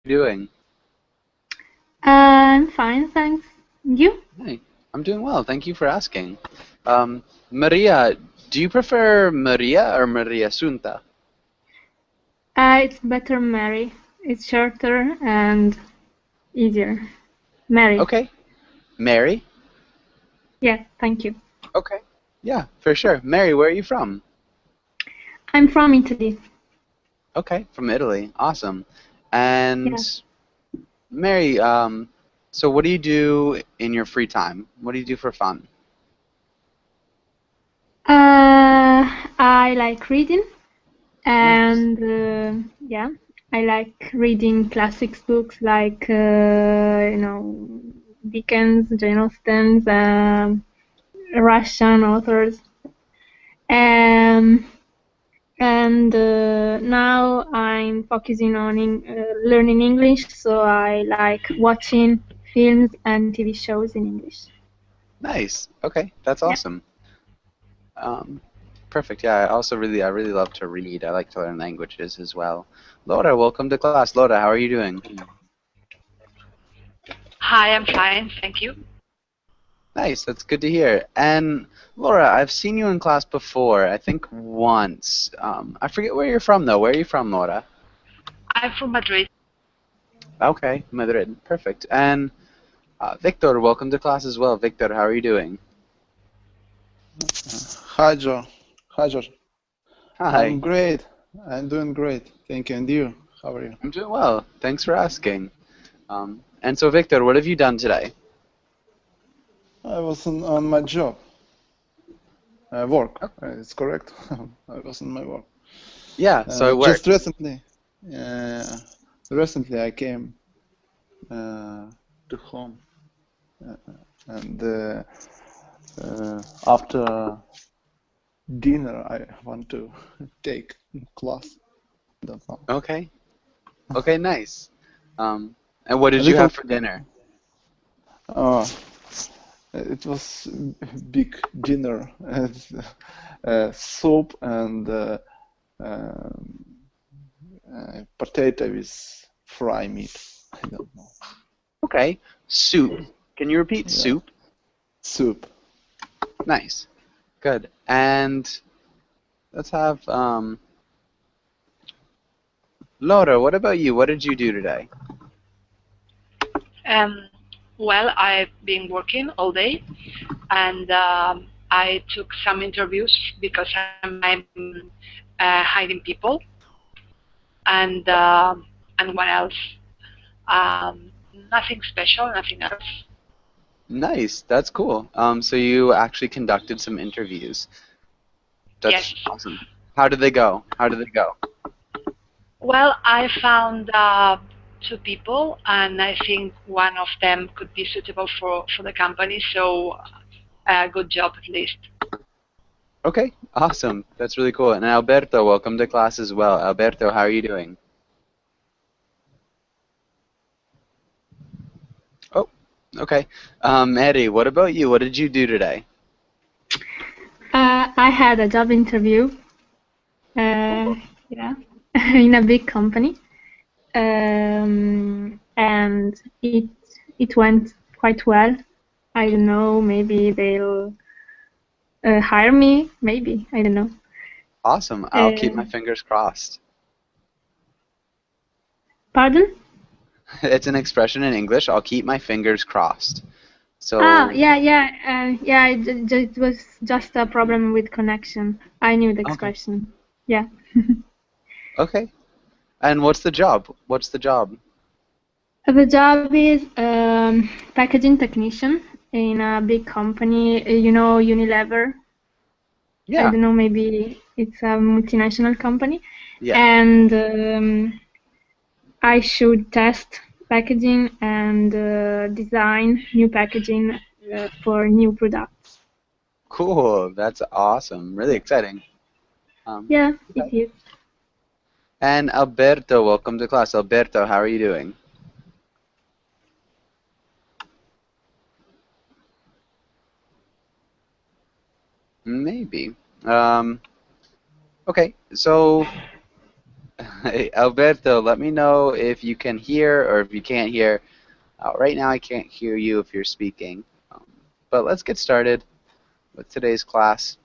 doing? I'm fine, thanks. And you? Hey, I'm doing well. Thank you for asking. Maria, do you prefer Maria or Maria Sunta? It's better Mary. It's shorter and easier. Mary. Okay. Mary? Yeah, thank you. Okay. Yeah, for sure. Mary, where are you from? I'm from Italy. Okay, from Italy. Awesome. Yeah. And Mary, so what do you do in your free time? What do you do for fun? I like reading Nice. and yeah, I like reading classics books like Dickens, Jane Austen's, Russian authors. Um, and now I'm focusing on learning English, so I like watching films and TV shows in English. Nice. Okay, that's Yeah. awesome. Um, Perfect. Yeah, I really love to read. I like to learn languages as well. Laura, welcome to class. Laura, how are you doing? Hi, I'm fine, thank you. Nice, that's good to hear. And Laura, I've seen you in class before, I think once. I forget where you're from though. Where are you from, Laura? I'm from Madrid. Okay, Madrid. Perfect. And Victor, welcome to class as well. Victor, how are you doing? Hi, Joe. Hi, George. Hi, I'm great. I'm doing great. Thank you. And you? How are you? I'm doing well. Thanks for asking. And so, Victor, what have you done today? I was on my job. Work. Oh, It's correct. I was on my work. yeah, so it Just worked. recently I came to home, uh, and after dinner I want to take class. Don't know. Okay. Okay, nice. And what A did you little. have for dinner? Uh, it was big dinner, soup and um, potato with fry meat. I don't know. Okay, soup. Can you repeat Yeah, soup? soup. Nice. Good. And let's have Laura, what about you? What did you do today? Um, well, I've been working all day, and I took some interviews because I'm hiding people, and and what else? Um, Nothing special, nothing else. Nice. That's cool. So you actually conducted some interviews. Yes. That's awesome. How did they go? How did they go? Well, I found two people, and I think one of them could be suitable for the company. So, good job at least. Okay, awesome. That's really cool. And Alberto, welcome to class as well. Alberto, how are you doing? Oh, okay. Eddie, what about you? What did you do today? I had a job interview. Uh, yeah, in a big company, and it went quite well. I don't know. Maybe they'll hire me. Maybe I don't know. Awesome. I'll keep my Uh, fingers crossed. Pardon? It's an expression in English. I'll keep my fingers crossed. Ah, So, yeah, yeah, yeah. It was just a problem with connection. I knew the okay. expression. Yeah. Okay. And what's the job? What's the job? The job is packaging technician in a big company. You know, Unilever. I Yeah. don't know. Maybe it's a multinational company, Yeah. and I should test packaging and design new packaging for new products. Cool. That's awesome. Really Yeah, exciting. Um, yeah, it okay. is. And Alberto, welcome to class. Alberto, how are you doing? Maybe. Okay. So Hey, Alberto, let me know if you can hear or if you can't hear. Right now, I can't hear you if you're speaking. But let's get started with today's class.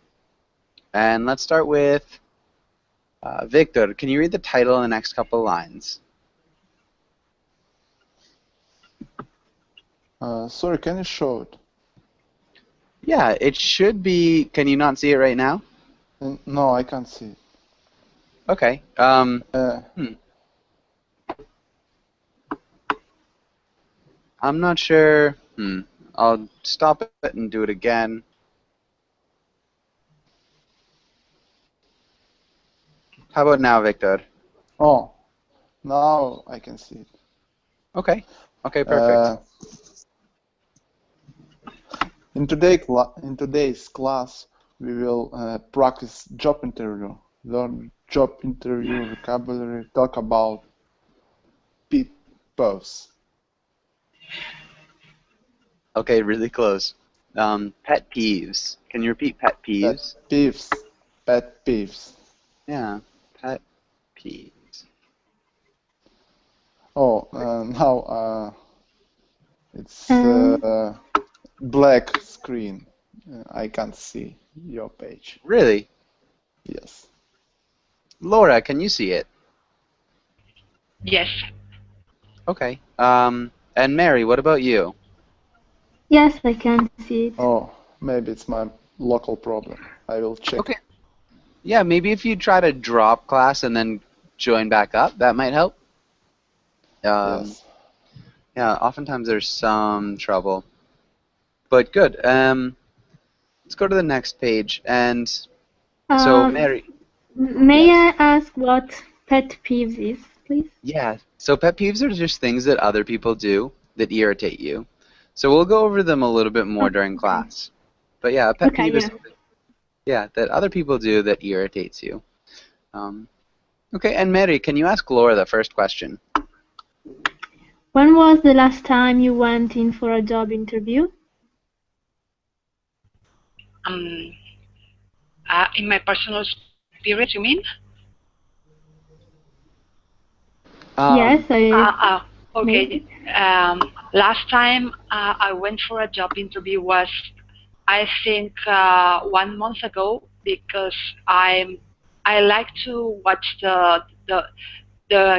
And let's start with Victor. Can you read the title in the next couple lines? Sorry, can you show it? Yeah, it should be. Can you not see it right now? No, I can't see it. Okay. I'm not sure. I'll stop it and do it again. How about now, Victor? Oh, now I can see it. Okay. Okay, perfect. In today's class, we will practice job interview, learn job interview vocabulary, talk about pet peeves. Okay, really close. Pet peeves. Can you repeat pet peeves? Pet peeves. Yeah, pet peeves. Oh, now it's black screen. I can't see your page. Really? Yes. Laura, can you see it? Yes. Okay. And Mary, what about you? Yes, I can see it. Oh, maybe it's my local problem. I will check. Okay. Yeah, maybe if you try to drop class and then join back up, that might help. Yes. Yeah, oftentimes there's some trouble. But good. Let's go to the next page. And so, Mary. May Yes? I ask what pet peeves is, please? Yeah. So pet peeves are just things that other people do that irritate you. So we'll go over them a little bit more during class. But yeah, a pet peeve is something, that other people do that irritates you. Okay, and Mary, can you ask Laura the first question? When was the last time you went in for a job interview? In my personal experience, you mean? Yes, okay. Last time I went for a job interview was, I think, 1 month ago, because I like to watch the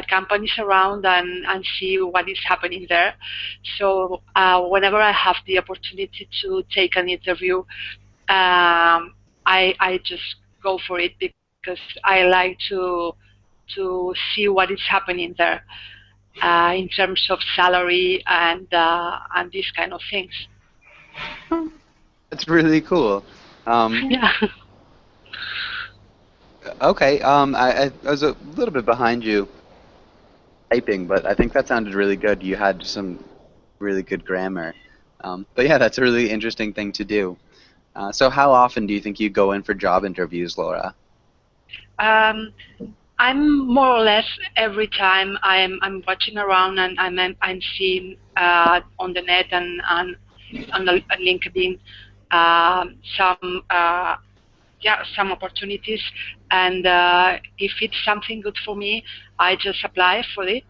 companies around and see what is happening there. So whenever I have the opportunity to take an interview, I just go for it because I like to see what is happening there in terms of salary and these kind of things. That's really cool. Yeah. Okay. I was a little bit behind you typing, but I think that sounded really good. You had some really good grammar. But yeah, that's a really interesting thing to do. So how often do you think you go in for job interviews, Laura? I'm more or less every time I'm watching around and I'm seeing on the net and on LinkedIn some some opportunities, and if it's something good for me, I just apply for it.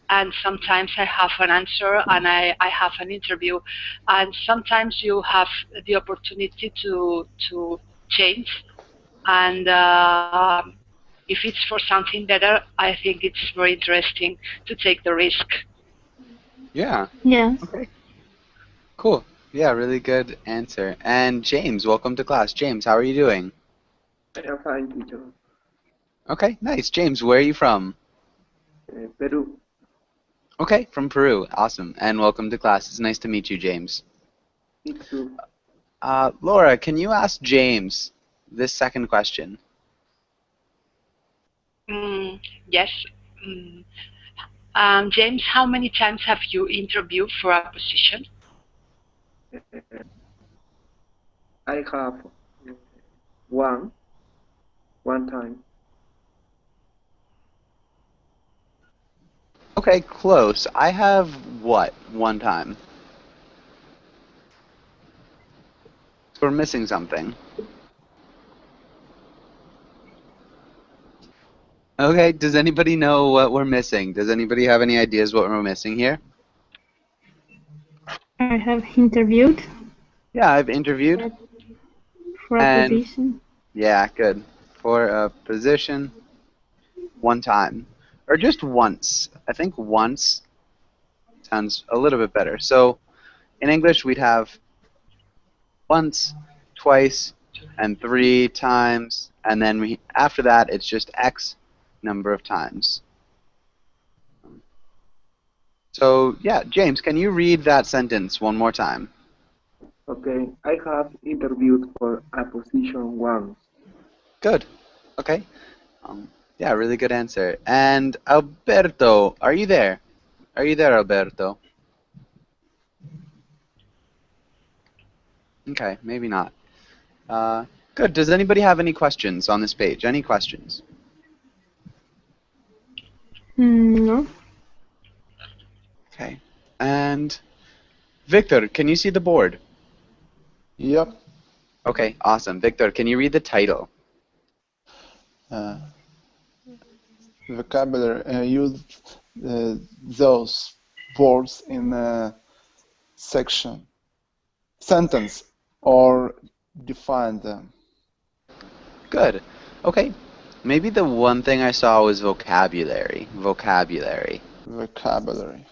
And sometimes I have an answer and I have an interview, and sometimes you have the opportunity to change, and if it's for something better, I think it's very interesting to take the risk. Yeah. Yes. Okay. Cool. Yeah, really good answer. And James, welcome to class. James, how are you doing? I am fine, teacher. Okay, nice. James, where are you from? Peru. Okay, from Peru. Awesome. And welcome to class. It's nice to meet you, James. Me too. Laura, can you ask James this second question? Yes. James, how many times have you interviewed for a position? I have one time. Okay, close. I have what? One time. So we're missing something. Okay, does anybody know what we're missing? Does anybody have any ideas what we're missing here? I have interviewed Yeah, I've interviewed. for a And position. yeah, good. For a position, one time. Or just once. I think once sounds a little bit better. So in English, we'd have once, twice, and 3 times. And then after that, it's just X number of times. So yeah, James, can you read that sentence one more time? Okay, I have interviewed for a position once. Good. Okay. Yeah, really good answer. And Alberto, are you there? Are you there, Alberto? Okay, maybe not. Good. Does anybody have any questions on this page? Any questions? No. Okay. And Victor, can you see the board? Yep. Okay, awesome. Victor, can you read the title? Uh, vocabulary. Use those words in a section, sentence, or define them. Good. Okay. Maybe the one thing I saw was vocabulary. Vocabulary. Vocabulary.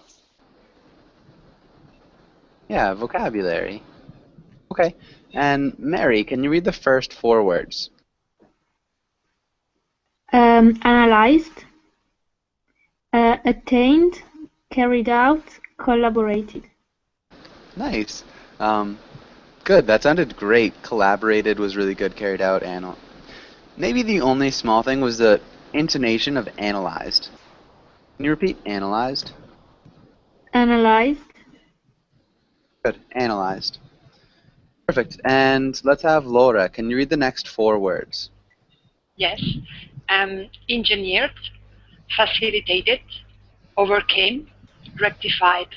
Yeah, vocabulary. Okay. And Mary, can you read the first 4 words? Analyzed, attained, carried out, collaborated. Nice. Good. That sounded great. Collaborated was really good. Carried out. Maybe the only small thing was the intonation of analyzed. Can you repeat analyzed? Analyzed, Good. Analyzed. Perfect. And let's have Laura. Can you read the next 4 words? Yes. Engineered, facilitated, overcame, rectified.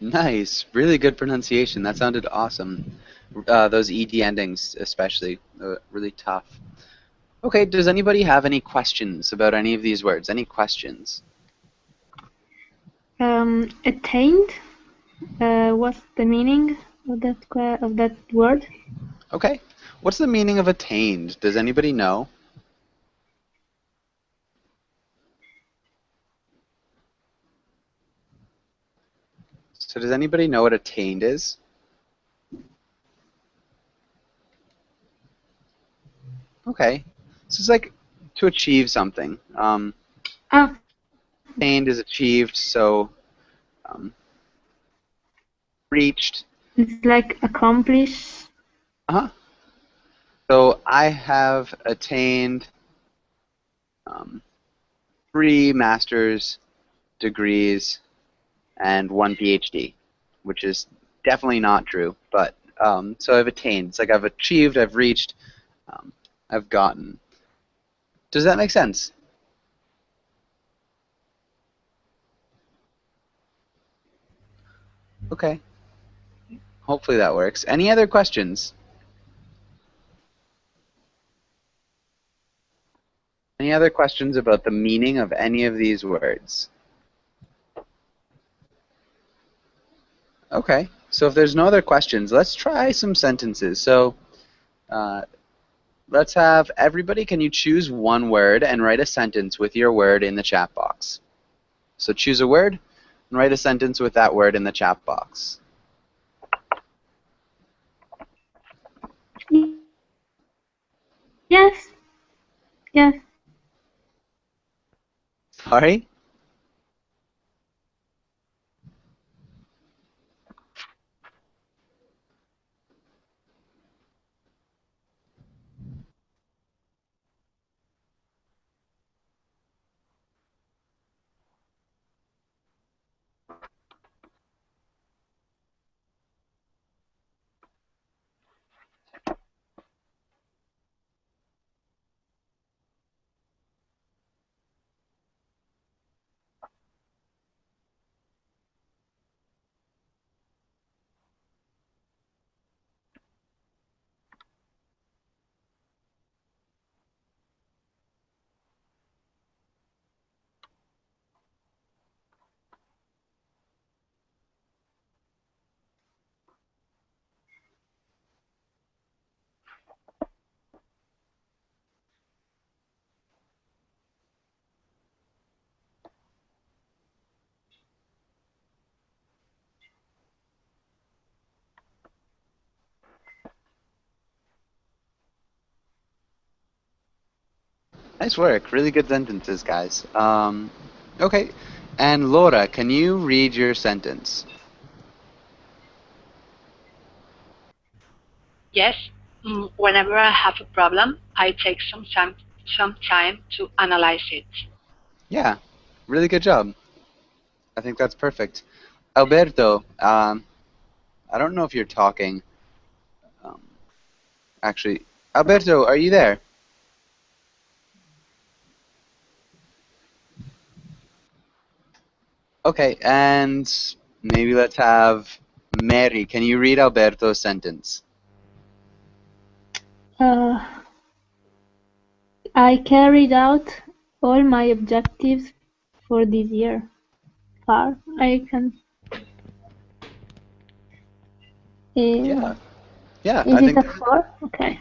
Nice. Really good pronunciation. That sounded awesome. Those ED endings especially. Really tough. Okay, does anybody have any questions about any of these words? Any questions? attained. What's the meaning of that word? Okay. What's the meaning of attained? Does anybody know? So does anybody know what attained is? Okay. So it's like to achieve something. Ah, Attained is achieved, so reached. it's like accomplish. Uh-huh. So I have attained 3 master's degrees and 1 PhD, which is definitely not true. But so I've attained. It's like I've achieved, I've reached, I've gotten. Does that make sense? Okay. Hopefully that works. Any other questions? Any other questions about the meaning of any of these words? Okay. So if there's no other questions, let's try some sentences. So let's have everybody, can you choose one word and write a sentence with your word in the chat box? So choose a word and write a sentence with that word in the chat box. Yes. Yes. Sorry? Nice work. Really good sentences, guys. Okay. And Laura, can you read your sentence? Yes, whenever I have a problem, I take some time to analyze it. Yeah, really good job. I think that's perfect. Alberto, I don't know if you're talking. Um, actually, Alberto, are you there? Okay, and maybe let's have Mary. Can you read Alberto's sentence? I carried out all my objectives for this year. Far. I can. Yeah, Is I it think a 4? Okay.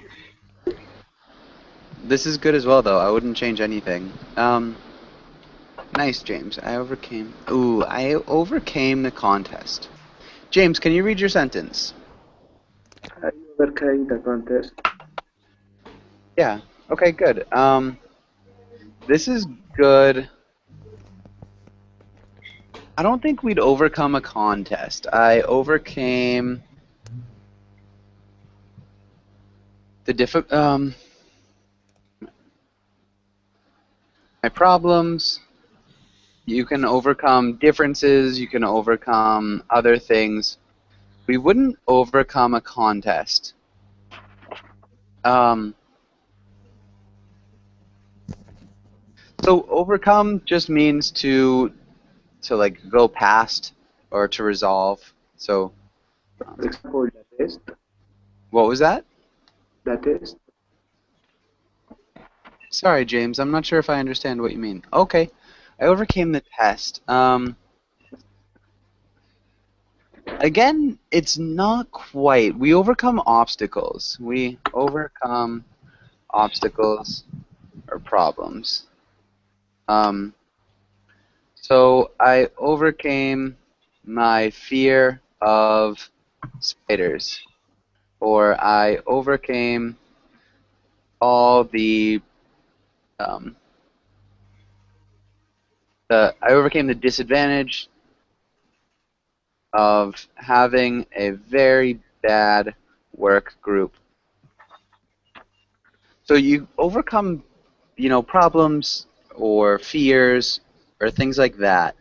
this is good as well, though. I wouldn't change anything. Nice, James. I overcame the contest. James, can you read your sentence? I overcame the contest. Yeah. Okay, good. This is good. I don't think we'd overcome a contest. I overcame the my problems. You can overcome differences. You can overcome other things. We wouldn't overcome a contest. So overcome just means to like go past or to resolve. So For example, the test. what was that? The test. Sorry, James. I'm not sure if I understand what you mean. Okay. I overcame the test. Again, it's not quite. We overcome obstacles. We overcome obstacles or problems. So I overcame my fear of spiders, or I overcame all um, I overcame the disadvantage of having a very bad work group. So you overcome, problems or fears or things like that.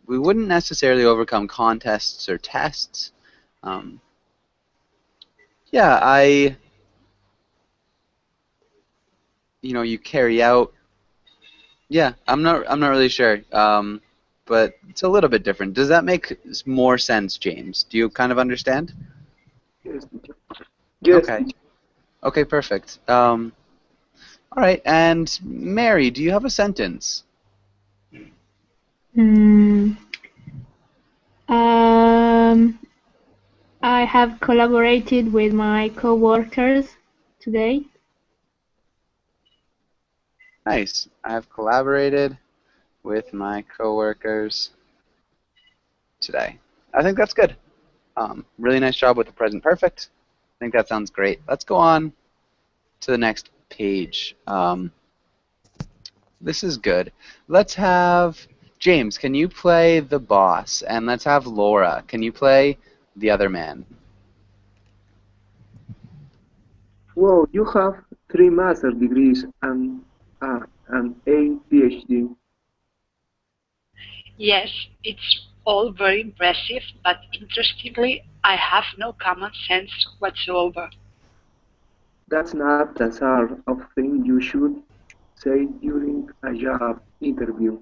We wouldn't necessarily overcome contests or tests. Yeah, you carry out. Yeah, I'm not really sure. But it's a little bit different. Does that make more sense, James? Do you kind of understand? Yes, teacher. Yes, Okay. teacher. Okay, perfect. All right, and Mary, do you have a sentence? I have collaborated with my co-workers today. Nice. I have collaborated with my coworkers today. I think that's good. Really nice job with the present perfect. I think that sounds great. Let's go on to the next page. This is good. Let's have James, can you play the boss? And let's have Laura. Can you play the other man? Wow, you have 3 master degrees and a PhD. Yes, it's all very impressive, but interestingly, I have no common sense whatsoever. That's not the sort of thing you should say during a job interview.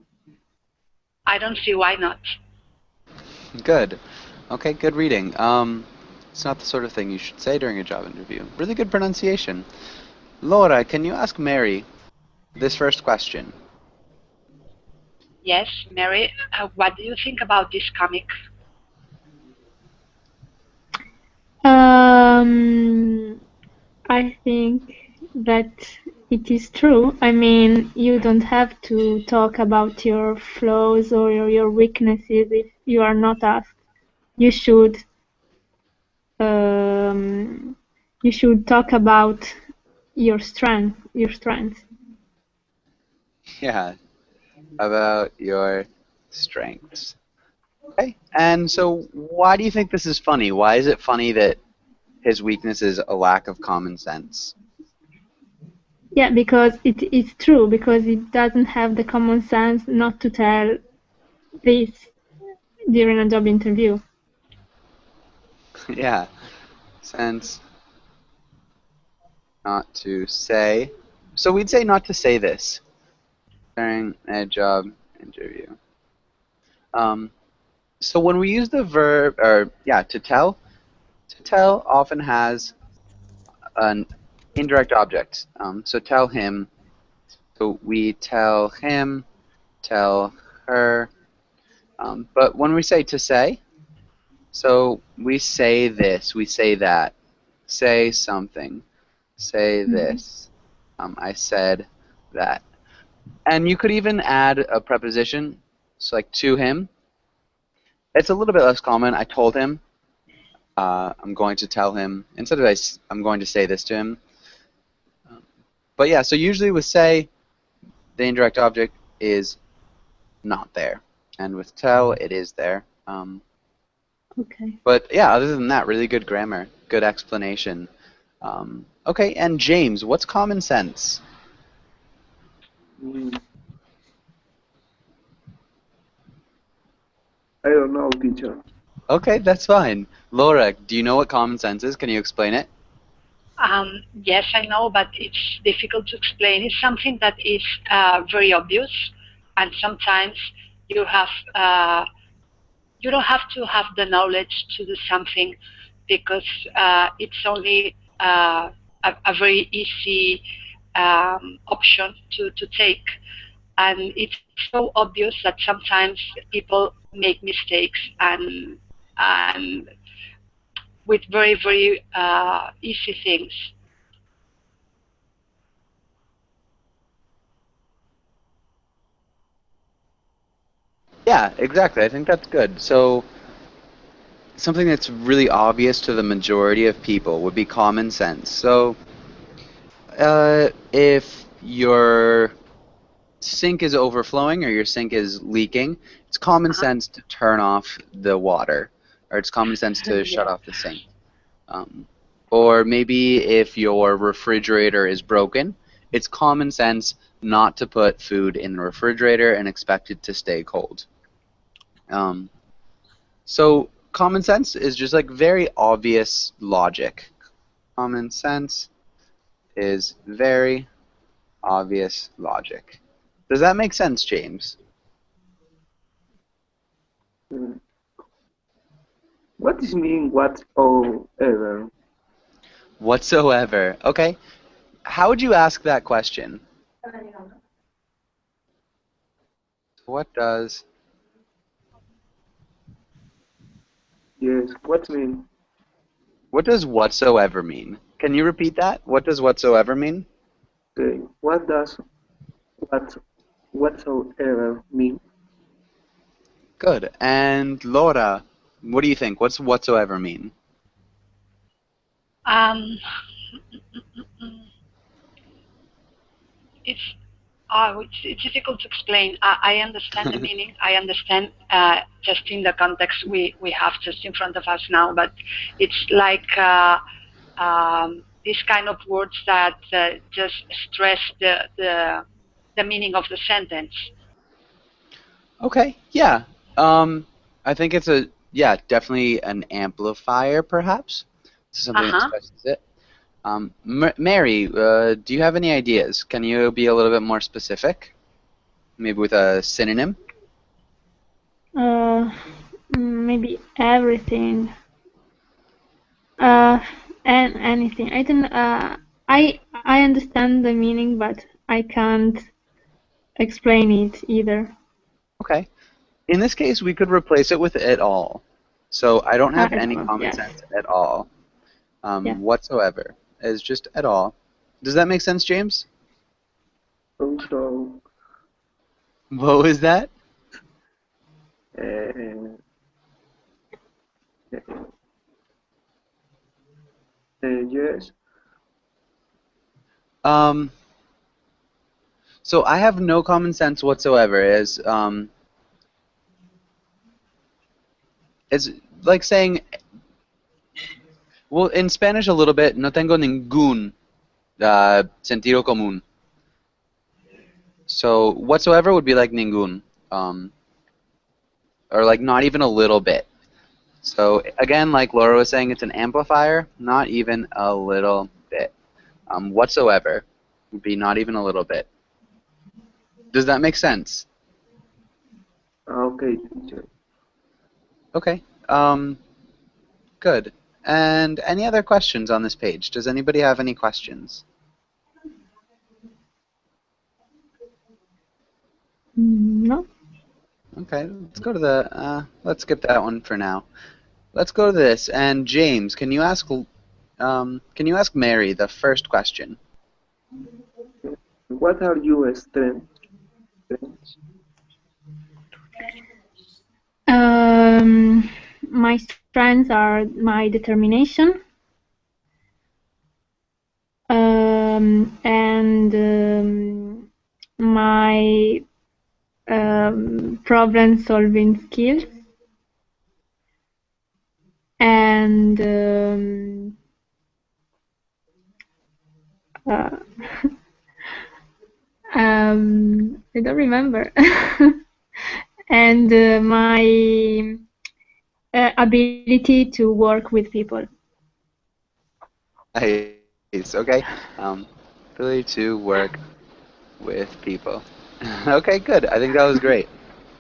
I don't see why not. Good. Okay, good reading. It's not the sort of thing you should say during a job interview. Really good pronunciation. Laura, can you ask Mary this first question? Yes, Mary, what do you think about this comic? I think that it is true. I mean, you don't have to talk about your flaws or your weaknesses if you are not asked. You should talk about your strengths. Yeah, about your strengths. Okay. And so why do you think this is funny? Why is it funny that his weakness is a lack of common sense? Yeah, because it's true, because it doesn't have the common sense not to tell this during a job interview. Yeah. Sense not to say. So we'd say not to say this during a job interview. Um, so when we use the verb, or yeah, to tell often has an indirect object. So tell him. So we tell him, tell her. But when we say to say, so we say this, we say that, say something, say this. I said that. And you could even add a preposition, so like to him. It's a little bit less common. I told him. I'm going to tell him. Instead of I'm going to say this to him. But yeah, so usually with say, the indirect object is not there. And with tell, it is there. Okay. But yeah, other than that, really good grammar, good explanation. Okay, and James, what's common sense? Mm, I don't know, teacher. Okay, that's fine. Laura, do you know what common sense is? Can you explain it? Yes, I know, but it's difficult to explain. It's something that is very obvious, and sometimes you have you don't have to have the knowledge to do something because it's only a very easy option to take. And it's so obvious that sometimes people make mistakes and with very, very easy things. Yeah, exactly. I think that's good. So something that's really obvious to the majority of people would be common sense. So if your sink is overflowing or your sink is leaking, it's common Uh-huh. sense to turn off the water, or it's common sense to shut Yeah. off the sink. Um, or maybe if your refrigerator is broken, it's common sense not to put food in the refrigerator and expect it to stay cold. Um, so common sense is just like very obvious logic. Common sense is very obvious logic. Does that make sense, James? Mm, what is mean whatsoever? Whatsoever. Okay. How would you ask that question? What does Yes, what mean? whatsoever mean? Can you repeat that? What does whatsoever mean? Okay, what does what whatsoever mean? Good. And Laura, what do you think? What's whatsoever mean? Um, it's it's difficult to explain. I understand the meaning. I understand just in the context we have just in front of us now, but it's like these kind of words that just stress the meaning of the sentence. Okay. Yeah. Um, I think it's a yeah, definitely an amplifier, perhaps. Something that Uh-huh. stresses it. Mary, do you have any ideas? Can you be a little bit more specific? Maybe with a synonym? Maybe everything. And anything. I don't. I understand the meaning, but I can't explain it either. Okay. In this case, we could replace it with at all. So I don't have I don't any know. common Yes. sense at all, Yeah. whatsoever. It's just at all. Does that make sense, James? Also, What was that? uh, yes, Um, So I have no common sense whatsoever. Is like saying, well, in Spanish a little bit, no tengo ningún sentido común. So whatsoever would be like ningún, or like not even a little bit. So again, like Laura was saying, it's an amplifier, not even a little bit. Whatsoever would be not even a little bit. Does that make sense? Okay, teacher. Okay. Good. And any other questions on this page? Does anybody have any questions? No. Okay, let's go to the. Let's skip that one for now. Let's go to this. And James, can you ask Mary the first question? What are your strengths? My strengths are my determination and my problem-solving skills and I don't remember. And my ability to work with people. Nice. Okay. Ability to work with people. Okay, good. I think that was great.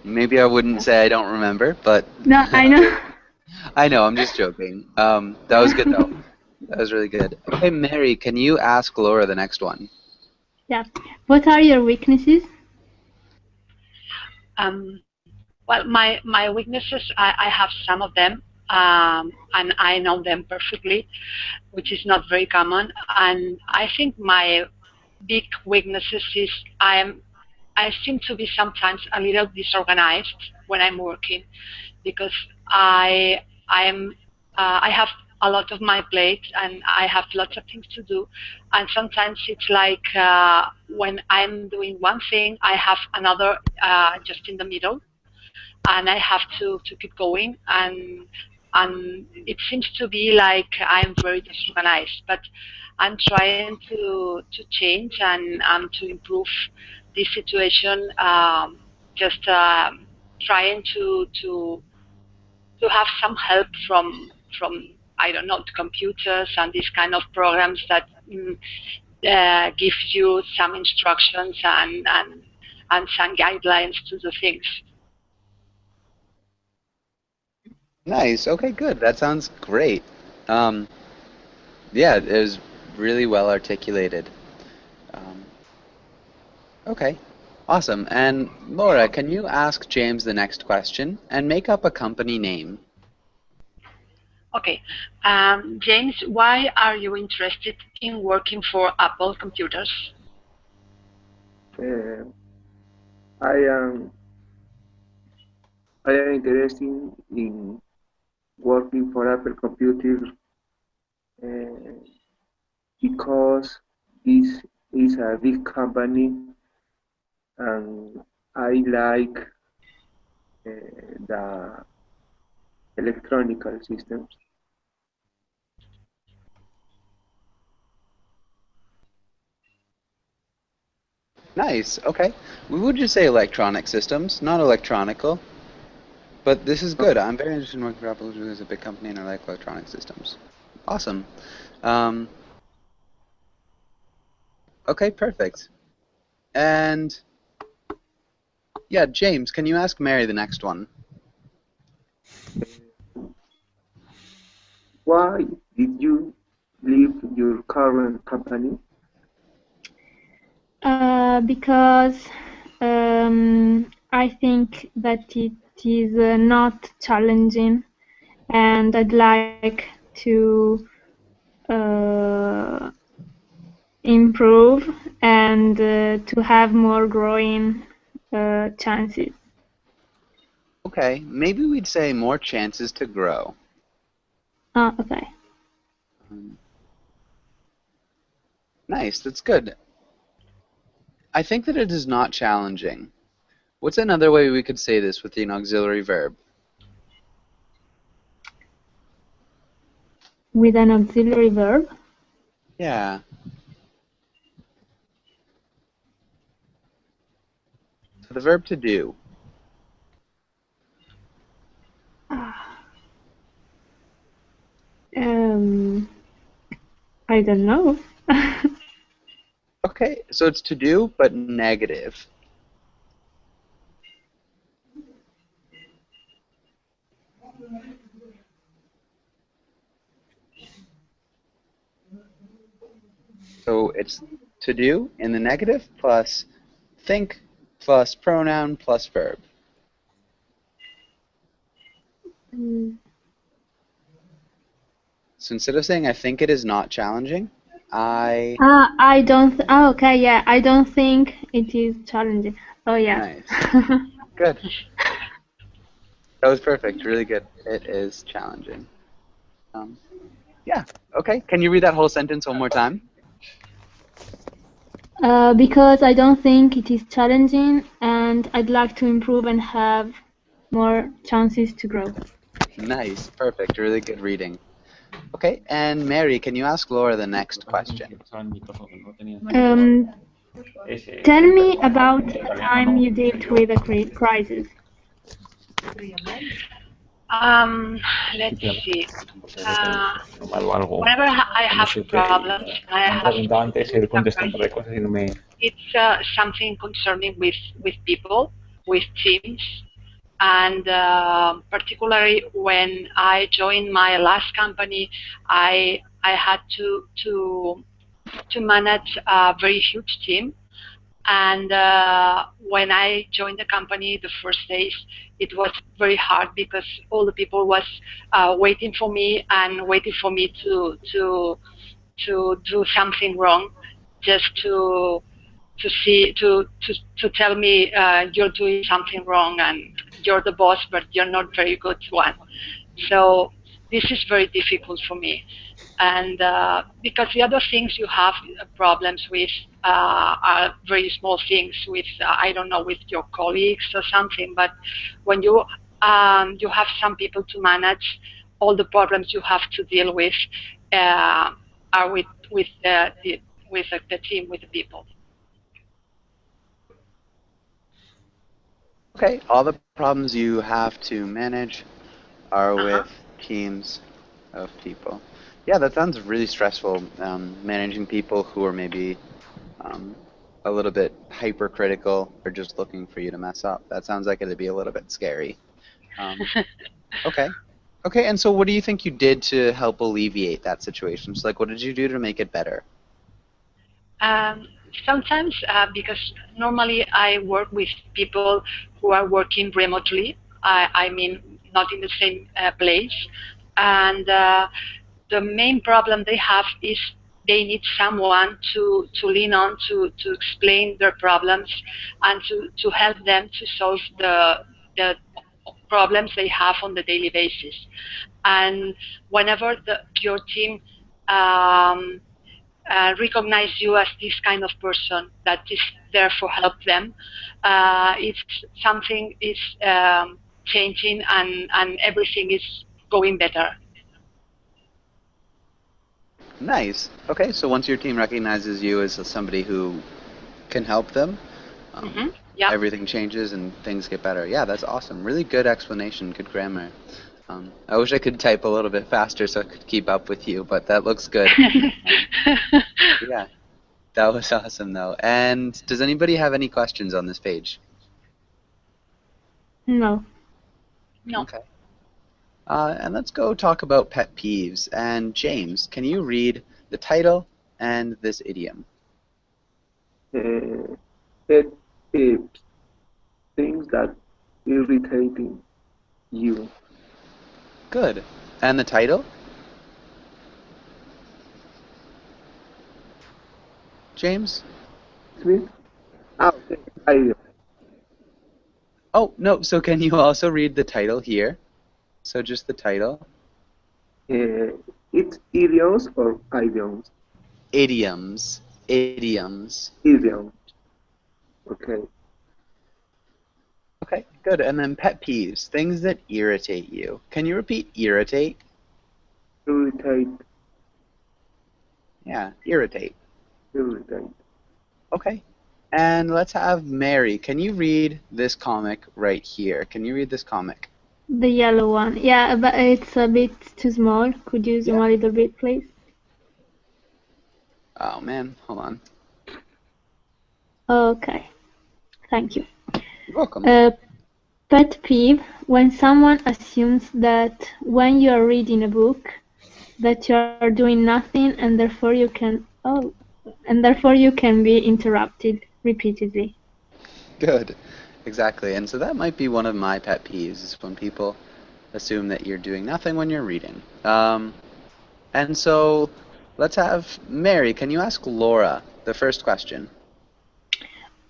Maybe I wouldn't say I don't remember, but No, I know. I know. I'm just joking. That was good though. That was really good. Okay, Mary, can you ask Laura the next one? Yeah. What are your weaknesses? Well, my weaknesses, I have some of them, and I know them perfectly, which is not very common. And I think my big weaknesses is I seem to be sometimes a little disorganized when I'm working, because I have a lot of my plate and I have lots of things to do, and sometimes it's like when I'm doing one thing, I have another just in the middle, and I have to keep going, and it seems to be like I'm very disorganized, but I'm trying to change and to improve this situation. Just trying to have some help from I don't know, computers and these kind of programs that give you some instructions and some guidelines to do things. Nice. Okay, good. That sounds great. Yeah, it was really well articulated. Okay, awesome. And Laura, can you ask James the next question and make up a company name? Okay, James, why are you interested in working for Apple Computers? I am interested in working for Apple Computers because this is a big company and I like the electronic systems. Nice. Okay. We would just say electronic systems, not electronical. But this is good. I'm very interested in working for Apple because it's a big company and I like electronic systems. Awesome. Okay, perfect. And yeah, James, can you ask Mary the next one? Why did you leave your current company? Because I think that it is not challenging, and I'd like to improve and to have more growing chances. Okay, maybe we'd say more chances to grow. Okay. Nice, that's good. I think that it is not challenging. What's another way we could say this with an auxiliary verb? With an auxiliary verb? Yeah. So the verb to do. I don't know. Okay, so it's to do, but negative. So it's to do in the negative plus think plus pronoun plus verb. So instead of saying I think it is not challenging, I... I don't. Okay, yeah. I don't think it is challenging. Oh, yeah. Nice. Good. That was perfect. Really good. It is challenging. Yeah. Okay. Can you read that whole sentence one more time? Because I don't think it is challenging, and I'd like to improve and have more chances to grow. Nice. Perfect. Really good reading. Okay. And Mary, can you ask Laura the next question? Tell me about a time you dealt with a crisis. Let's see. Whenever I have problems, I have it's something concerning with people, with teams, and particularly when I joined my last company, I had to manage a very huge team. And when I joined the company, the first days, it was very hard because all the people was waiting for me and waiting for me to do something wrong, just to tell me you're doing something wrong and you're the boss, but you're not very good one. So this is very difficult for me. And because the other things you have problems with are very small things with, I don't know, with your colleagues or something, but when you have some people to manage, all the problems you have to deal with are with the team, with the people. Okay. All the problems you have to manage are with teams of people. Yeah, that sounds really stressful, managing people who are maybe a little bit hypercritical or just looking for you to mess up. That sounds like it'd be a little bit scary. Okay. Okay, and so what do you think you did to help alleviate that situation? So, like, what did you do to make it better? Sometimes, because normally I work with people who are working remotely, I mean, not in the same place, and the main problem they have is they need someone to lean on to explain their problems and to help them to solve the problems they have on the daily basis. And whenever your team recognize you as this kind of person that is there for help them, it's something is changing and everything is going better. Nice. Okay, so once your team recognizes you as somebody who can help them, Yeah. everything changes and things get better. Yeah, that's awesome. Really good explanation, good grammar. I wish I could type a little bit faster so I could keep up with you, but that looks good. Yeah, that was awesome, though. And does anybody have any questions on this page? No. No. Okay. And let's go talk about pet peeves. And James, can you read the title and this idiom? Pet peeves, things that irritating you. Good. And the title? James? Excuse me? Okay. Oh, no, so can you also read the title here? So just the title. It's idioms or idioms? Idioms. Idioms. Idioms. Okay. Okay, good. And then pet peeves, things that irritate you. Can you repeat irritate? Irritate. Yeah, irritate. Irritate. Okay. And let's have Mary. Can you read this comic right here? Can you read this comic? The yellow one. Yeah, but it's a bit too small. Could you zoom Yeah. a little bit, please? Oh man, hold on. Okay. Thank you. You're welcome. Pet peeve, when someone assumes that when you are reading a book that you are doing nothing and therefore you can be interrupted repeatedly. Good. Exactly. And so that might be one of my pet peeves is when people assume that you're doing nothing when you're reading. And so let's have Mary. Can you ask Laura the first question?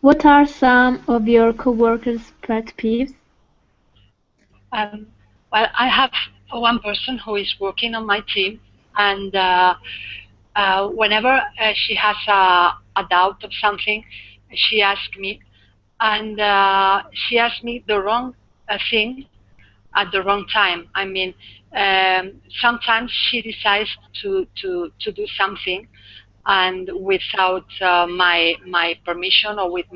What are some of your coworkers' pet peeves? Well, I have one person who is working on my team, and whenever she has a doubt of something, she asks me, and she asks me the wrong thing at the wrong time. I mean, sometimes she decides to do something, and without my permission or with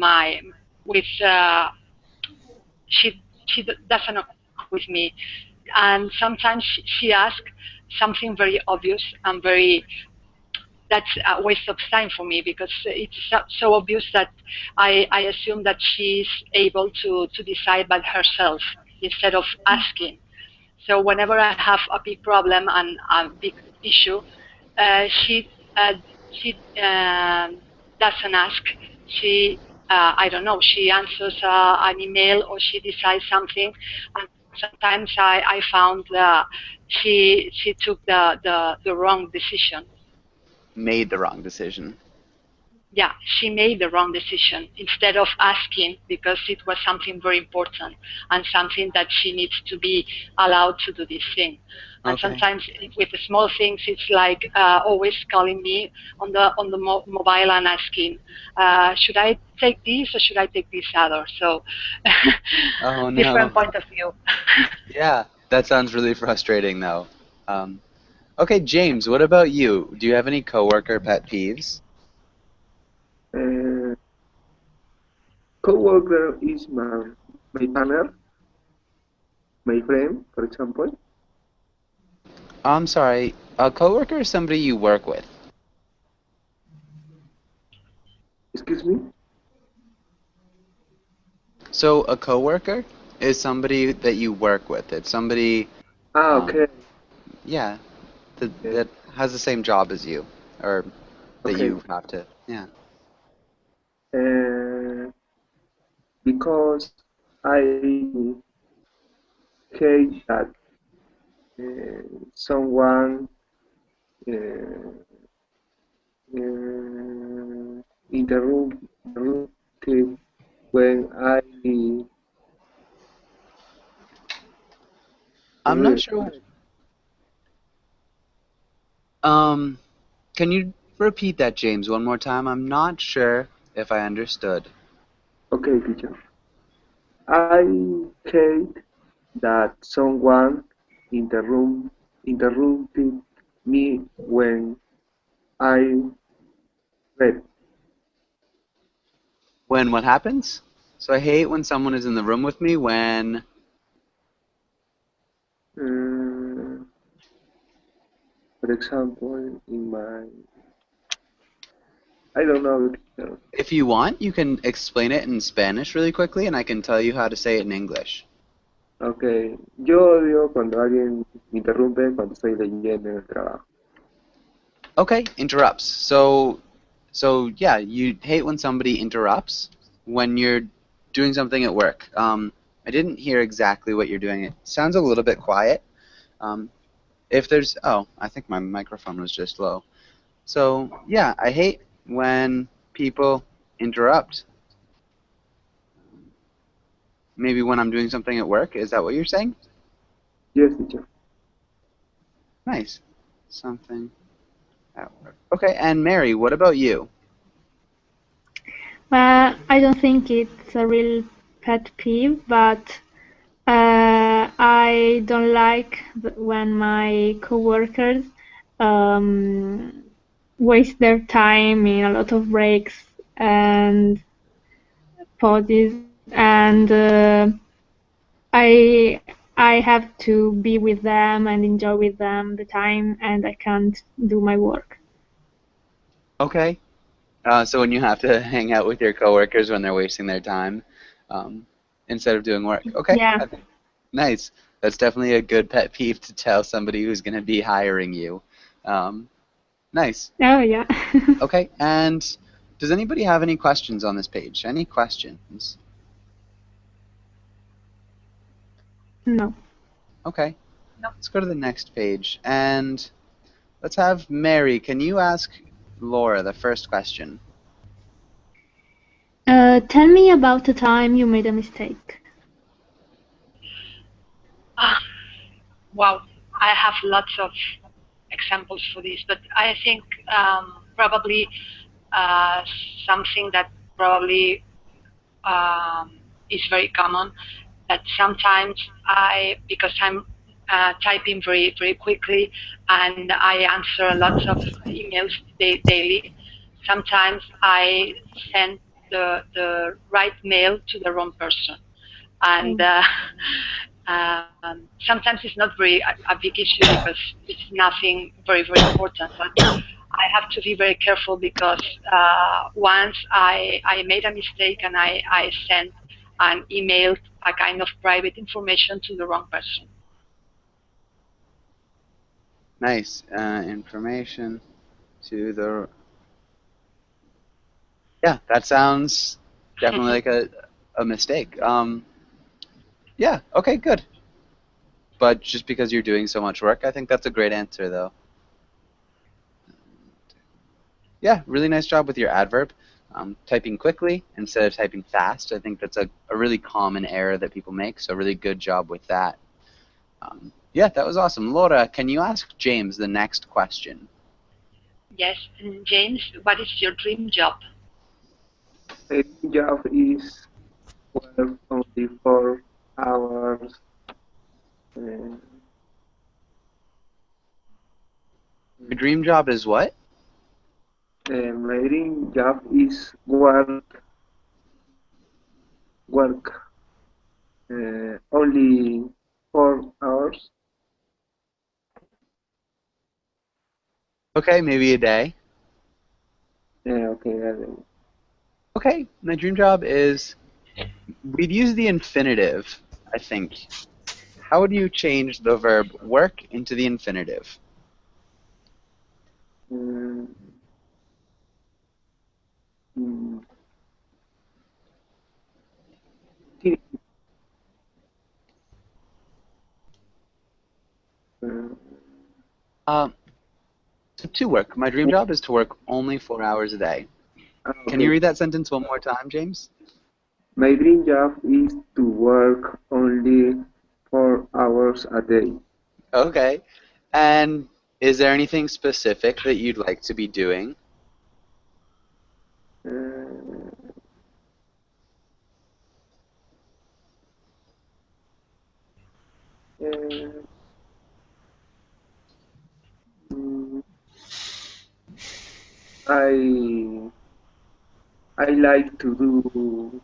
she doesn't agree with me, and sometimes she asks something very obvious and very that's a waste of time for me because it's so obvious that I assume that she's able to decide by herself instead of asking. So whenever I have a big problem and a big issue, she doesn't ask. She I don't know. She answers an email or she decides something, and sometimes I found she took the wrong decision. Made the wrong decision. Yeah, she made the wrong decision instead of asking because it was something very important and something that she needs to be allowed to do this thing. And Okay. sometimes with the small things, it's like always calling me on the mobile and asking, should I take this or should I take this other? So Oh different no. point of view. Yeah, that sounds really frustrating though. Okay, James, what about you? Do you have any coworker pet peeves? Uh, Coworker is my partner, my friend, for example. I'm sorry, a coworker is somebody you work with. Excuse me? So a coworker is somebody that you work with. It's somebody, Okay. yeah, that has the same job as you, or that Okay. you have to, yeah. Because I hate that someone uh, interrupted when I I'm not read. sure. Can you repeat that, James, one more time? I'm not sure if I understood. Okay, teacher. I hate that someone interrupted me when I read. When what happens? So I hate when someone is in the room with me when, Uh, for example, I don't know. Teacher. if you want, you can explain it in Spanish really quickly and I can tell you how to say it in English. Okay, yo odio cuando alguien me interrumpe cuando estoy leyendo en el trabajo. Okay, interrupts. So yeah, you hate when somebody interrupts when you're doing something at work. I didn't hear exactly what you're doing. It sounds a little bit quiet. If there's, oh, I think my microphone was just low. So yeah, I hate when people interrupt. Maybe when I'm doing something at work. Is that what you're saying? Yes, teacher. Nice. Something at work. Okay, and Mary, what about you? Well, I don't think it's a real pet peeve, but I don't like when my coworkers um, waste their time in a lot of breaks and pauses, and I I have to be with them and enjoy with them the time, and I can't do my work. Okay. So when you have to hang out with your coworkers when they're wasting their time um, instead of doing work. Okay. Yeah. Nice. That's definitely a good pet peeve to tell somebody who's going to be hiring you. Um, nice. Oh, yeah. Okay. And does anybody have any questions on this page? Any questions? No. Okay. No. Let's go to the next page. And let's have Mary. Can you ask Laura the first question? Tell me about the time you made a mistake. Wow, I have lots of examples for this, but I think probably uh, something that probably is very common, that sometimes because I'm typing very, very quickly and I answer lots of emails daily, sometimes I send the right mail to the wrong person. And sometimes it's not very a big issue because it's nothing very, very important. But I have to be very careful because once I made a mistake and I sent an email, a kind of private information to the wrong person. Nice. Information to the... Yeah, that sounds definitely like a mistake. Yeah, okay, good. But just because you're doing so much work, I think that's a great answer, though. Yeah, really nice job with your adverb. Typing quickly instead of typing fast, I think that's a really common error that people make, so really good job with that. Yeah, that was awesome. Laura, can you ask James the next question? Yes, and James, what is your dream job? A job is work only 4 hours. Uh, Your dream job is what? my dream job is work only 4 hours. Okay, maybe a day. Okay. Okay, my dream job is, we'd use the infinitive, I think. How would you change the verb work into the infinitive? Mm, mm, So to work. My dream job is to work only 4 hours a day. Can okay. you read that sentence one more time, James? My dream job is to work only 4 hours a day. Okay. And is there anything specific that you'd like to be doing? Uh, uh, mm, I I like to do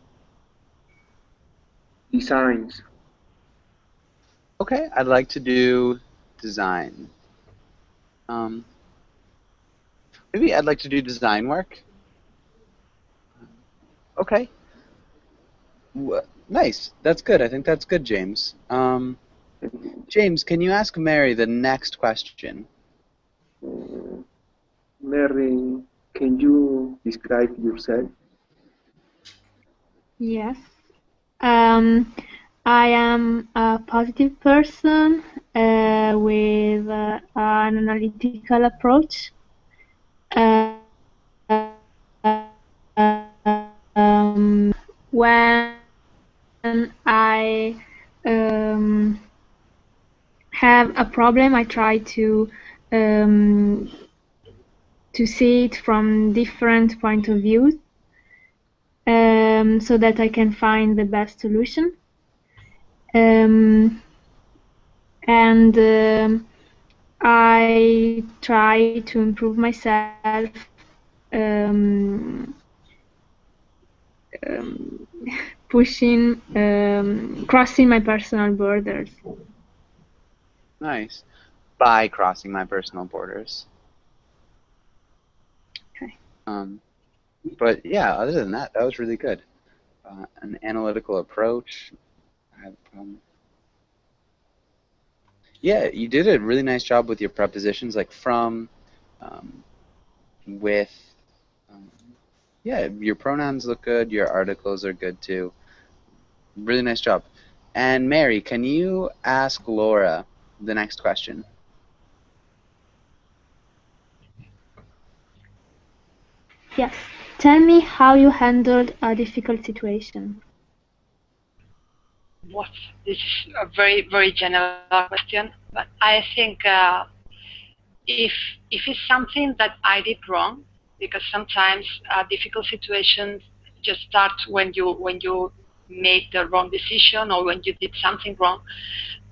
designs. Okay, I'd like to do design. Maybe I'd like to do design work. Okay. Nice. That's good. I think that's good, James. James, can you ask Mary the next question? Mary, can you describe yourself? Yes. I am a positive person with an analytical approach. When I have a problem, I try to see it from different point of views. so that I can find the best solution. And I try to improve myself, pushing, crossing my personal borders. Nice. By crossing my personal borders. Okay. But yeah, other than that, that was really good. An analytical approach. I have a problem. Yeah, you did a really nice job with your prepositions, like from, with. Yeah, your pronouns look good. Your articles are good too. Really nice job. And Mary, can you ask Laura the next question? Yes. Tell me how you handled a difficult situation. What? This is a very, very general question, but I think if it's something that I did wrong, because sometimes difficult situations just start when you make the wrong decision or when you did something wrong.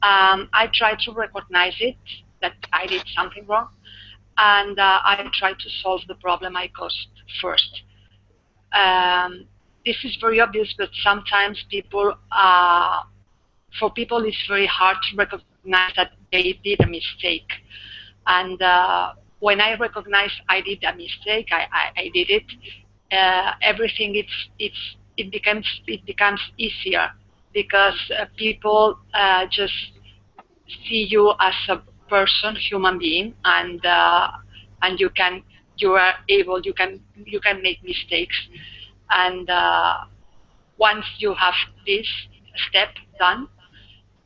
I try to recognize it, that I did something wrong, and I try to solve the problem I caused first. This is very obvious, but sometimes for people it's very hard to recognize that they did a mistake. And when I recognize I did a mistake, I did it. Everything it becomes easier because people just see you as a person, human being, and you can make mistakes, and once you have this step done,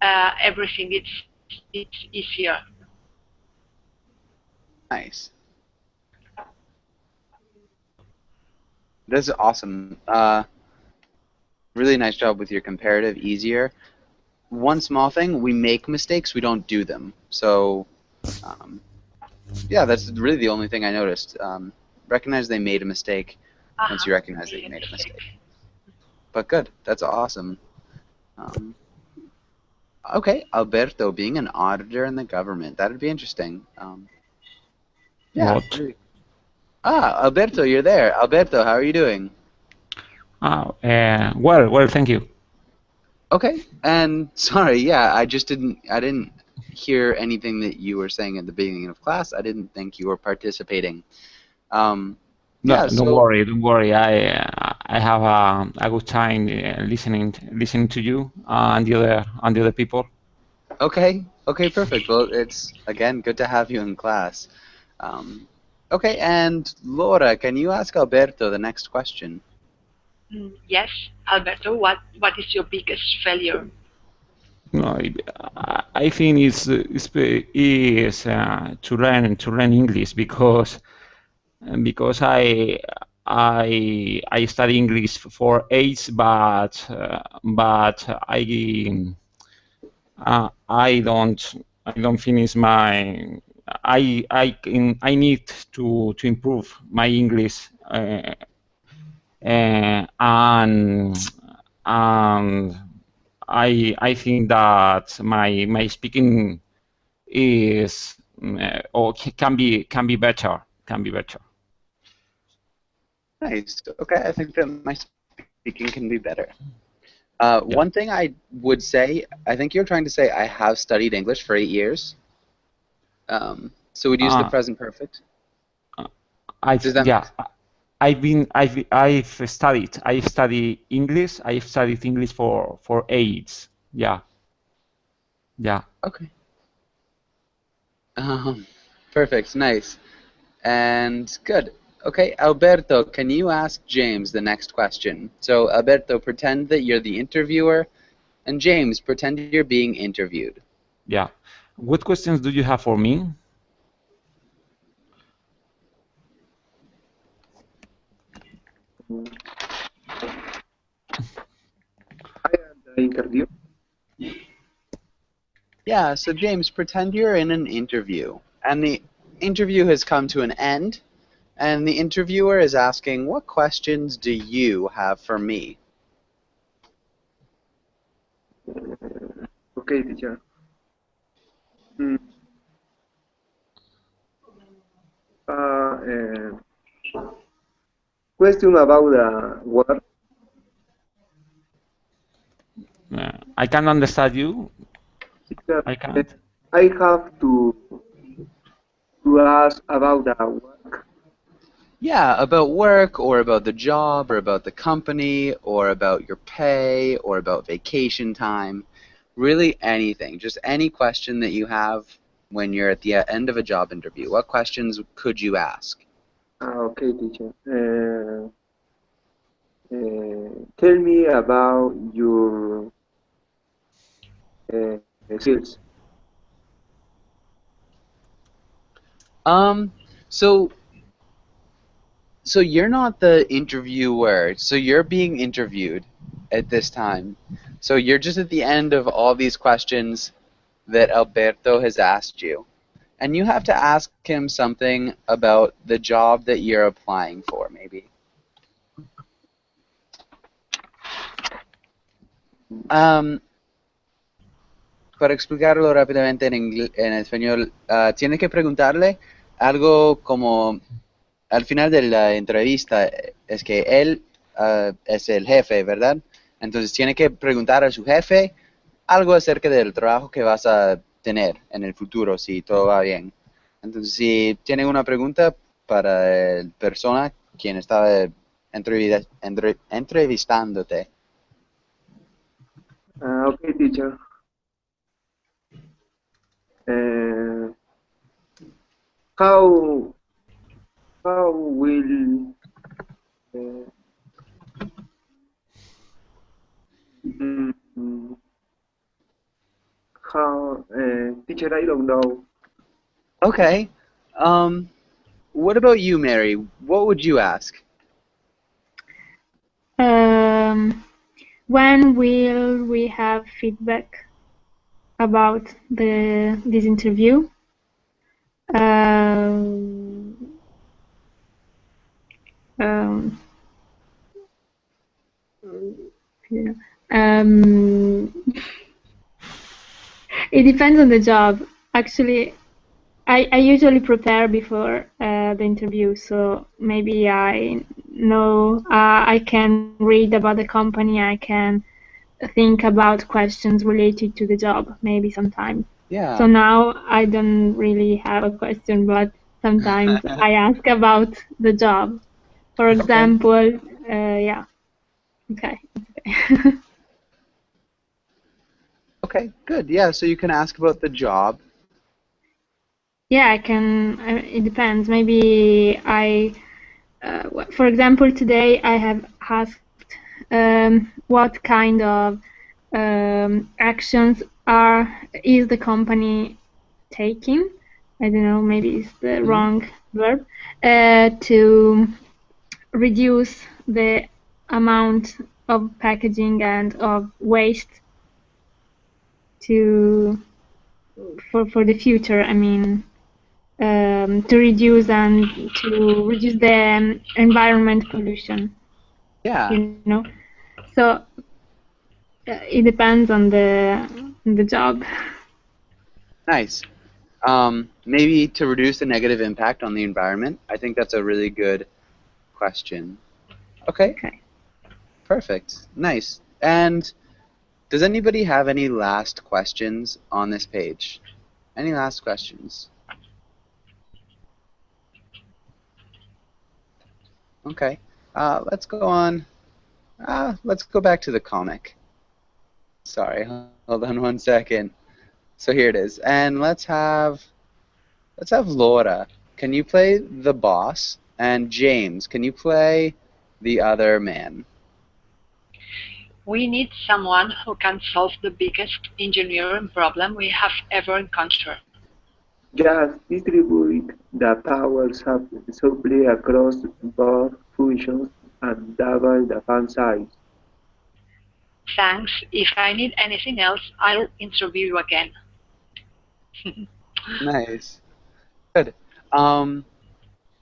everything it's easier. Nice. That's awesome. Really nice job with your comparative, easier. One small thing, we make mistakes, we don't do them. So, yeah, that's really the only thing I noticed. Recognize they made a mistake once you recognize that you made a mistake. But good, that's awesome. Okay, Alberto, being an auditor in the government, that would be interesting. Yeah. What? Really. Alberto, you're there. Alberto, how are you doing? Well, thank you. Okay, and sorry, yeah, I didn't hear anything that you were saying at the beginning of class. I didn't think you were participating. No, Yeah, don't worry. I have a good time listening to you and the other people. Okay, perfect. Well, it's again good to have you in class. Okay, and Laura, can you ask Alberto the next question? Yes, Alberto, what is your biggest failure? No, I think it's to learn English because I study English for age, but I don't finish my I need to improve my English and I think that my speaking is or can be better. Nice. Okay, I think that my speaking can be better. Yeah. One thing I would say, I think you're trying to say I have studied English for 8 years. So we'd use the present perfect. I've studied English. I've studied English for 8. Yeah. Okay. Perfect. Nice. And good. Okay, Alberto, can you ask James the next question? So, Alberto, pretend that you're the interviewer, and James, pretend you're being interviewed. Yeah. What questions do you have for me? I am the interview. Yeah, so James, pretend you're in an interview, and the interview has come to an end, And the interviewer is asking, what questions do you have for me? Okay, teacher. Mm, question about the work. I can't understand you. Teacher, I can't. I have to ask about the work. Yeah, about work, or about the job, or about the company, or about your pay, or about vacation time. Really anything. Just any question that you have when you're at the end of a job interview. What questions could you ask? Okay, teacher. Tell me about your skills. So you're not the interviewer, so you're being interviewed at this time. So you're just at the end of all these questions that Alberto has asked you. And you have to ask him something about the job that you're applying for, maybe. Para explicarlo rápidamente en español, tiene que preguntarle algo como al final de la entrevista, es que él es el jefe, ¿verdad? Entonces tiene que preguntar a su jefe algo acerca del trabajo que vas a tener en el futuro, si todo va bien. Entonces, si tiene una pregunta para la persona quien estaba entrevistándote. Okay, teacher. How will mm, how teacher? I don't know. Okay. What about you, Mary? What would you ask? When will we have feedback about this interview? Yeah. It depends on the job. Actually, I usually prepare before the interview, so maybe I know I can read about the company. I can think about questions related to the job, maybe sometimes. Yeah. So now I don't really have a question, but sometimes I ask about the job. For example, yeah. Okay. Okay, good. Yeah, so you can ask about the job. Yeah, I can. It depends. Maybe for example, today I have asked what kind of actions is the company taking? I don't know. Maybe it's the wrong verb to reduce the amount of packaging and of waste for the future. I mean, to reduce the environment pollution. Yeah. You know, so it depends on the job. Nice. Maybe to reduce the negative impact on the environment. I think that's a really good question. Okay. Perfect. Nice. And does anybody have any last questions on this page? Any last questions? Okay. Let's go on. Let's go back to the comic. Sorry, hold on one second. So here it is. And let's have Laura. Can you play the boss? And James, can you play the other man? We need someone who can solve the biggest engineering problem we have ever encountered. Just distribute the power supply across both functions and double the fan size. Thanks. If I need anything else, I'll interview you again. Nice. Good.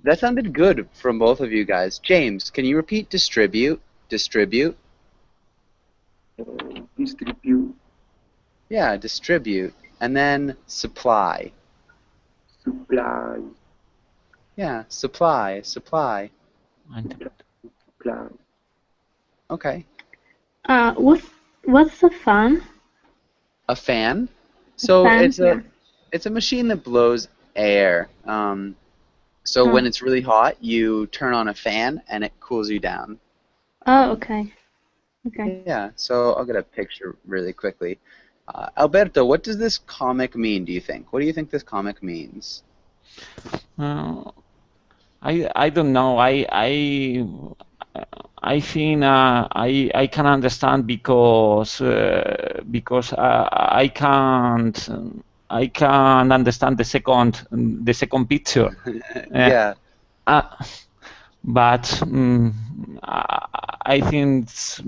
That sounded good from both of you guys. James, can you repeat distribute? Distribute? Distribute, Yeah, distribute. And then supply. supply, Yeah, supply, supply. supply. Okay. What's a fan? A fan? So Fan, yeah. it's a machine that blows air. So when Oh. it's really hot, you turn on a fan and it cools you down. Oh, okay. Okay. Yeah, so I'll get a picture really quickly. Alberto, what does this comic mean, do you think? What do you think this comic means? I don't know. I think I can understand because I can't understand the second picture. Yeah. But I think it's,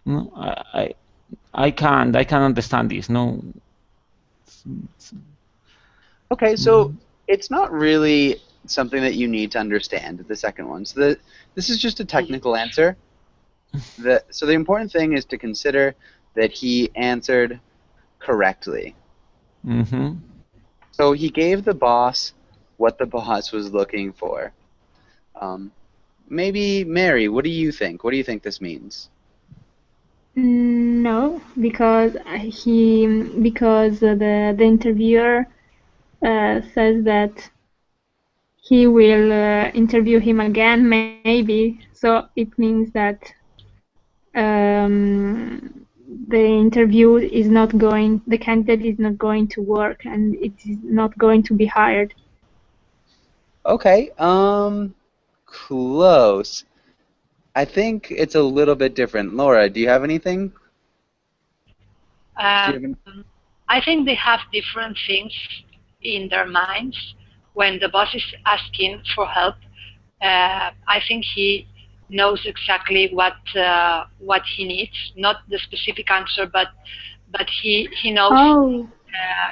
no, I can't understand this. No. Okay, so it's not really something that you need to understand, the second one. So this is just a technical answer. So the important thing is to consider that he answered correctly. Mm-hmm. So he gave the boss what the boss was looking for. Maybe Mary, what do you think? What do you think this means? No, because the interviewer says that he will interview him again, maybe. So it means that the interview is not going, the candidate is not going to work, and it is not going to be hired. Okay, close. I think it's a little bit different. Laura, do you have anything? I think they have different things in their minds. When the boss is asking for help, I think he knows exactly what he needs, not the specific answer, but he knows Oh.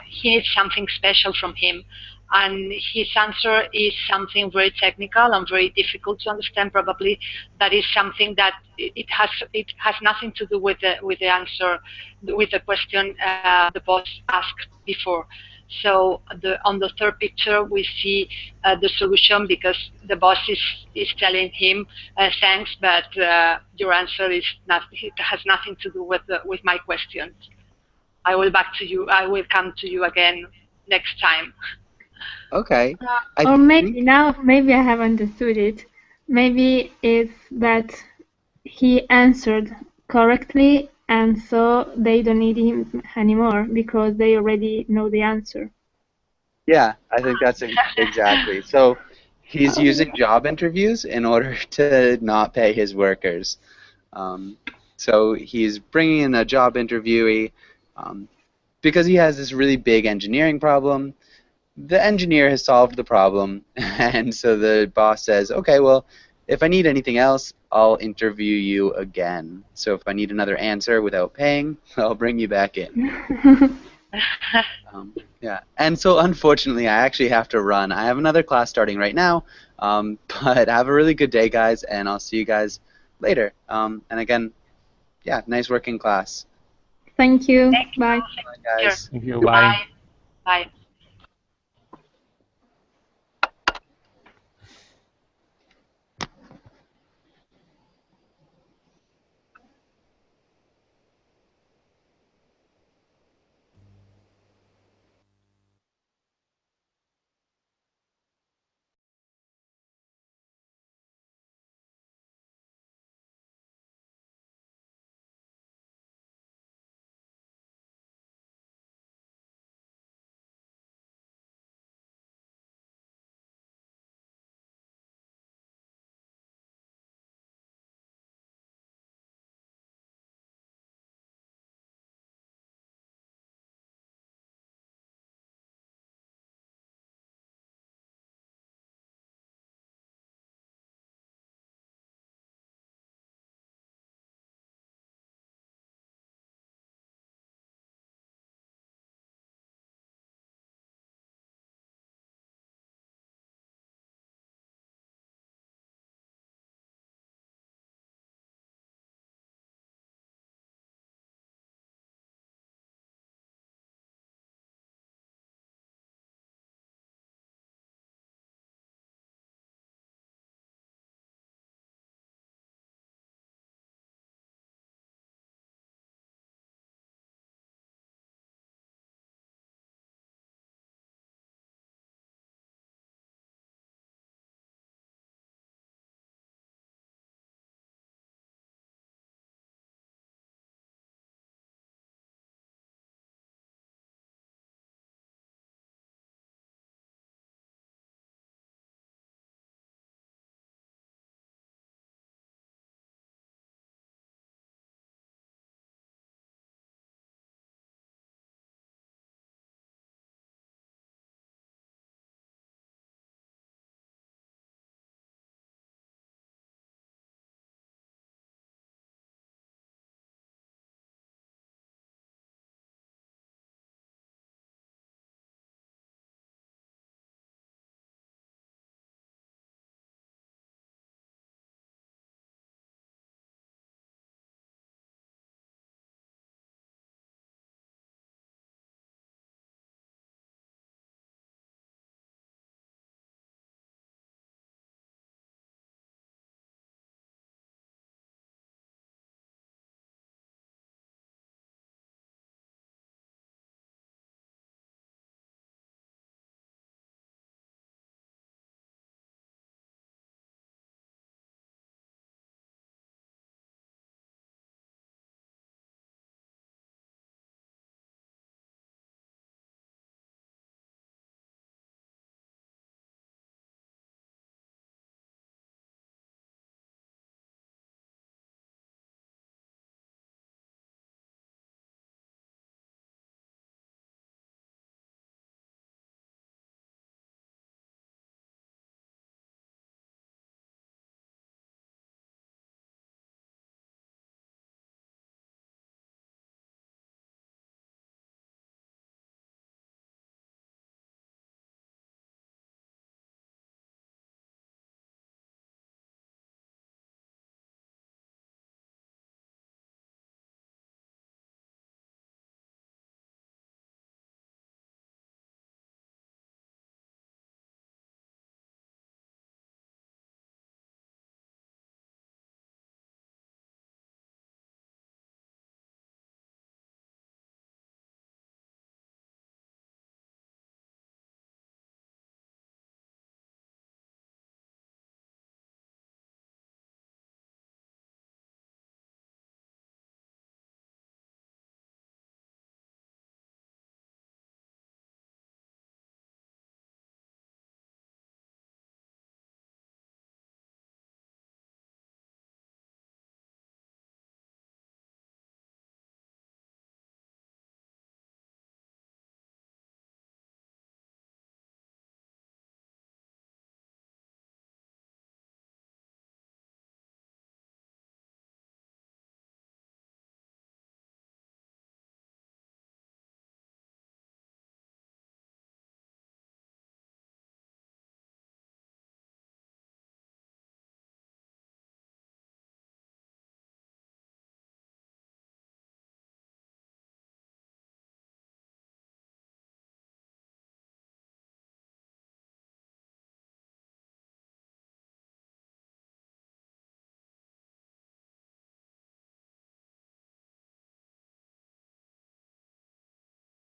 he needs something special from him, and his answer is something very technical and very difficult to understand. Probably that is something that it has nothing to do with the answer, with the question the boss asked before. So on the third picture we see the solution, because the boss is telling him thanks, but your answer is not, it has nothing to do with my questions. I will come to you again next time. Okay. Or maybe maybe I have understood it. Maybe it's that he answered correctly, and so they don't need him anymore because they already know the answer. Yeah, I think that's exactly. So he's using job interviews in order to not pay his workers. So he's bringing in a job interviewee because he has this really big engineering problem. The engineer has solved the problem, and so the boss says, okay, well, if I need anything else, I'll interview you again. So if I need another answer without paying, I'll bring you back in. Yeah, and so unfortunately, I actually have to run. I have another class starting right now, but have a really good day, guys, and I'll see you guys later. And again, yeah, nice working class. Thank you. Thank you. Bye. Bye, guys. Thank you. Bye. Bye.